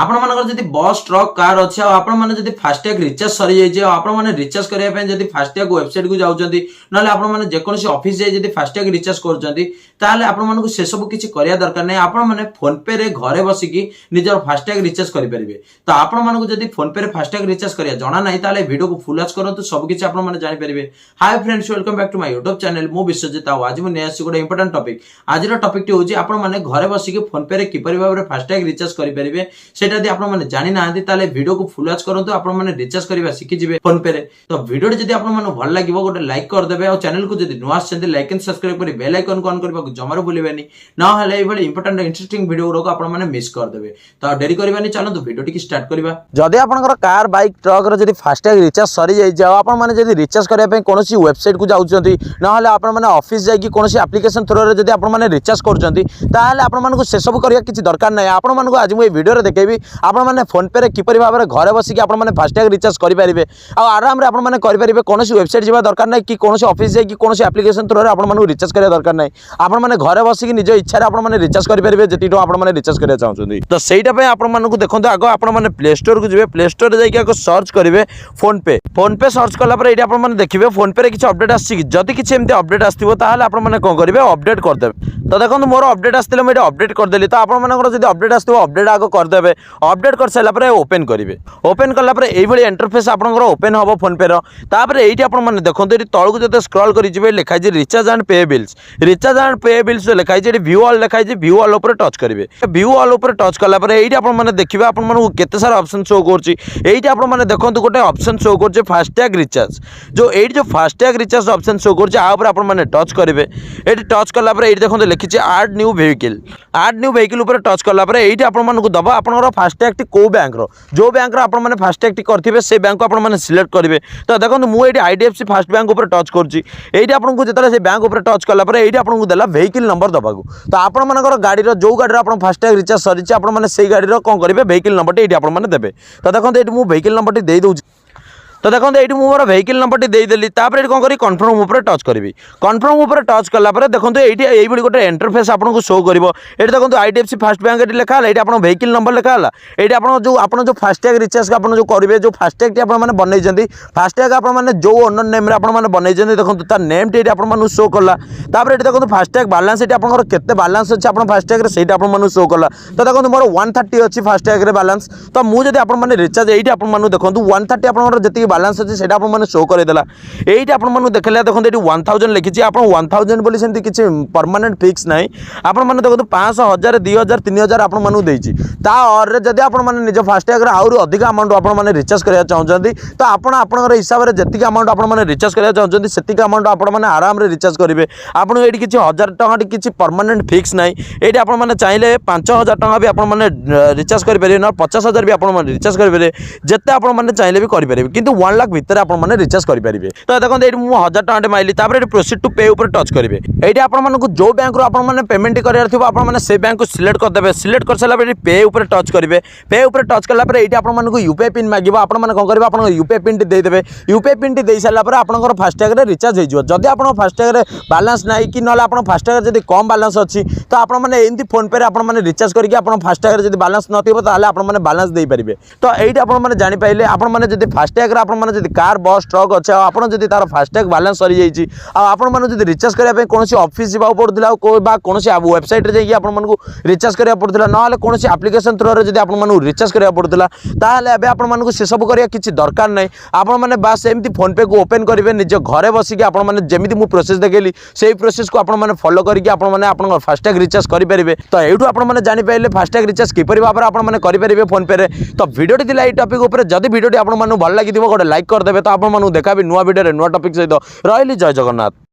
ଆପଣମାନଙ୍କର ଯଦି bus truck car ଅଛି ଆଉ ଆପଣମାନେ ଯଦି ଫାସ୍ଟ୍ୟାଗ ରିଚାର୍ଜ ସରିଯାଇଛି ଆଉ ଆପଣମାନେ ରିଚାର୍ଜ କରିବା ପାଇଁ ଯଦି ଫାସ୍ଟ୍ୟାଗ ୱେବସାଇଟକୁ ଯାଉଛନ୍ତି ନହେଲେ ଆପଣମାନେ ଯେକୌଣସି ଅଫିସ ଯାଇ ଯଦି ଫାସ୍ଟ୍ୟାଗ ରିଚାର୍ଜ କରୁଛନ୍ତି ତାହେଲେ ଆପଣମାନଙ୍କୁ ସେସବୁ କିଛି କରିବା ଦରକାର ନାହିଁ। ଆପଣମାନେ ଫୋନପେରେ ଘରେ ବସିକି ନିଜର ଫାସ୍ଟ୍ୟାଗ ରିଚାର୍ଜ କରିପାରିବେ। ତ ଆପଣମାନଙ୍କୁ ଯଦି ଫୋନପେରେ ଫାସ୍ଟ୍ୟାଗ ରିଚାର୍ଜ କରିବା ଜଣା ନାହିଁ ତାହେଲେ ଭିଡ଼ିଓକୁ ଫୁଲ୍ ୱାଚ୍ କରନ୍ତୁ, ସବୁକିଛି ଆପଣମାନେ ଜାଣିପାରିବେ। High friends, welcome back to my YouTube channel. ମୁଁ ବିଶ୍ୱଜିତ ଆଉ ଆଜି ମୁଁ ନେଇ ଆସିଛି ଗୋଟେ ଇମ୍ପୋର୍ଟାଣ୍ଟ ଟପିକ୍। ଆଜିର ଟପିକଟି ହେଉଛି ଆପଣମାନେ ଘରେ ବସିକି ଫୋନପେରେ କିପରି ଭାବରେ ଫାସ୍ଟ୍ୟାଗ ରିଚାର୍ଜ କରିପାରିବେ। সেটা যদি আপনারা জানি না তাহলে ভিডিওকে ফুল ওয়াচ করন্তু, আপনারা রিচার্জ করিবা শিখি যাবে ফোন পে রে। তো ভিডিওটি যদি আপনাদের ভালো লাগিব গোটে লাইক করদেবে আর চ্যানেলକୁ যদি নূଆ আসছেন লাইক এন্ড সাবস্ক্রাইব করে বেল আইকন অন କରିବାକୁ জমাରୁ ভুলিবেনি, না হলে এইভাবে ইম্পর্টেন্ট ইন্টারেস্টিং ভিডিও গুলো আপনারা মিস করদেবে। তো ডেরি করিবানি, চলন্তু ভিডিওটি কি স্টার্ট করিবা। যদি আপনার কার বাইক ট্রক র যদি ফাস্ট্যাগ রিচার্জ সরি যাই যাও আপনার যদি রিচার্জ করা কোণী ওয়েবসাইট কু যাচ্ছেন না হলে আপনার অফিস যাই কোণী আপ্লিকেশন থ্রুরে যদি আপনার রিচার্জ করছেন তাহলে আপনার সেসব করা কিছু দরকার নাই। আপনার আজ মু এই ভিডিওরে দেখাইবি আপনার ফোনপে রে কিপরি ভাবে ঘরে বসিকি আপনার ফাস্ট্যাগ রিচার্জ করে আরামে আপনার করে কোণী ওয়েবসাইট যা দরকার নাই কি কোণী অফিস যাই কোণী আপ্লিকেশন থ্রুরে আপনার রিচার্জ করা দরকার নাই। আপনার ঘরে বসিকি নিজ ইচ্ছার আপনার রিচার্জ করে যেটি টাকা আপনার রিচার্জ করা চাহুন। তো সেইটা আপনার দেখুন আগ আপনার প্লে স্টোর কু যাবে, প্লে স্টোর যাই আগে সর্চ করবে ফোনপে। ফোনপে সর্চ কলাपर ये आपने देखिए फोनपे किसी अपडेट आदि किसी एमती अपडेट आसो ताल आपने कौन करेंगे अपडेट करदे। तो देखो मोर अपडेट आसते मुझे अपडेट करदेली। तो आपंकर जो अपडेट आसो अपडेट आग करदे, अपडेट कर सारापर ओपन करेंगे। ओपन कलापर ये इंटरफेस आपंकर ओपन हम फोनपे तापर ये आपने देखो ये तौक जो स्क्रॉल कर लिखाई रिचार्ज एंड पे बिल्स। रिचार्ज एंड पे बिल्स जो लिखाई व्यू ऑल लिखाई व्यू ऑल उपर टच करेंगे। व्यू ऑल उपर टच कलापर ये आपने देखिए आपको केते सारा ऑप्शन शो करछि। एइटा आपन माने देखंतु गोटे ऑप्शन शो करछि फास्टैग रिचार्ज। जो फास्टैग रिचार्ज ऑप्शन शो करछि आ ऊपर आपन माने टच करिवे। एटी टच कला पर एटी देखंतु लिखिछि add new vehicle. Add new vehicle ऊपर टच कला पर एटी आपन मानकु दबा आपनर फास्टैग टी को बैंक रो जो बैंक रो आपन माने फास्टैग टी करथिबे से बैंक को आपन माने सिलेक्ट करिवे। तो देखंतु मु एटी आईडीएफसी फास्ट बैंक ऊपर टच करछि। एटी आपनकु जेतले से बैंक ऊपर टच कला पर एटी आपनकु देला व्हीकल नंबर दबाकू। तो आपन मानकर गाड़ी रो जो गाड़ी रो आपन फास्टैग रिचार्ज सरिछि आपन माने सेई गाड़ी रो कोन करिवे व्हीकल नंबर टी एटी आपन माने देबे। तो देखो ये मुझे व्हीकल नंबर टी दे दूँ। तो देखो ये मोर व्हीकल नंबर टी देदेली तापर कौन करी कन्फर्म ऊपर टच करी। कन्फर्म ऊपर टच कलापर देखो ये गोटे इंटरफेस आपको शो कर। ये देखो आईडीएफसी फास्ट बैंक ये लिखा है, ये आप व्हीकल नंबर लिखा है, ये आप जो फास्टैग रिचार्ज आप जो करेंगे जो फास्टैग टी आपने बनई फास्टैग आपने जो ओनर नेम आपने बनई देखो तार नेम टी आपको शो कला। तापर ये देखो फास्टैग बालांस ये आपंकर केते बालांस अच्छे आप फास्टैग से आपको शो कला। तो देखो मोर 130 अच्छी फास्टैग बालांस। तो मुझे आपने रिचार्ज ये आपको देखो 130 आप जी बालांस अच्छे से आपने शो करदेला। ये आपको देखा देखो ये 1000 लिखी आप 1000 बोली सेमती किसी परमानेंट फिक्स ना। आपने देखो 500 1000 2000 3000 आपको जदि आपने निज फास्टैग आउर अधिक अमाउंट आपने रिचार्ज करने चाहते तो आपंकर हिसाब से जी अमाउंट आपने रिचार्ज करने चाहते से अमाउंट आपने आराम से रिचार्ज करेंगे। आपको ये किसी 1000 टଙ୍କା किसी परमानेंट फिक्स ना। ये आपने चाहिए 5000 टଙ୍କା भी आपने रिचार्ज करेंगे ना 50000 भी आपने रिचार्ज करेंगे जिते आपने चाहिए भी करेंगे किंतु 1 लाख भितर आपने रिचार्ज करेंगे। तो देखो ये मुझे 1000 टଙ୍କା माइली तापर प्रोसीड टू पे ऊपर टच करेंगे। ये आपको जो बैंक रो आपने पेमेंट करार से बैंक को सिलेक्ट करदे। सिलेक्ट कर सारा पे ऊपर टच करेंगे। पे ऊपर टच कलापर ये आपको यूपीआई पिन मांग आपने कौन करेंगे आप यूपीआई पिन टी देदेवे। यूपीआई पिन टी दे सारापर आपंकर फास्टैग रिचार्ज हो। जदि आप फास्टैग बालांस ना कि ना आप फास्टैग जब कम बालांस अच्छी तो आपने एमती फोनपे आपने रिचार्ज करके आप फास्टैग जब बालांस नथिबो ताले आपने बालांस दे पारिबे। तो ये आपने जानि पाइले आपने जब फास्टैग आपने जब कार बस ट्रक अच्छे आप तार फास्टैग बालांस सरी जाइए आपने रिचार्ज करने कौन ऑफिस जावाक पड़ूला कौन वेबसाइट जाइए आपको रिचार्ज करा पड़ूला ना कौन आप्लिकेशन थ्रू जब आपको रिचार्ज करा पड़ूला ताले आपको से सब करने किसी दरकार ना। आपने बास एमती फोनपे को ओपन करेंगे निज घरे बसिक आपने जमी मुझे प्रोसेस देखली से प्रोसेस को आपने फॉलो करके आपने फास्टैग रिचार्ज करेंगे। तो यूँ आपने जापारे फास्टैग रिचार्ज किपरि भाव में करेंगे फोनपे रे। तो वीडियो टी ये टॉपिक उपर जदि वीडियो आपको भल लगी गोटे लाइक करदे। तो आपको देखा नुआ वीडियो नुआ टॉपिक सहित रही। जय जगन्नाथ।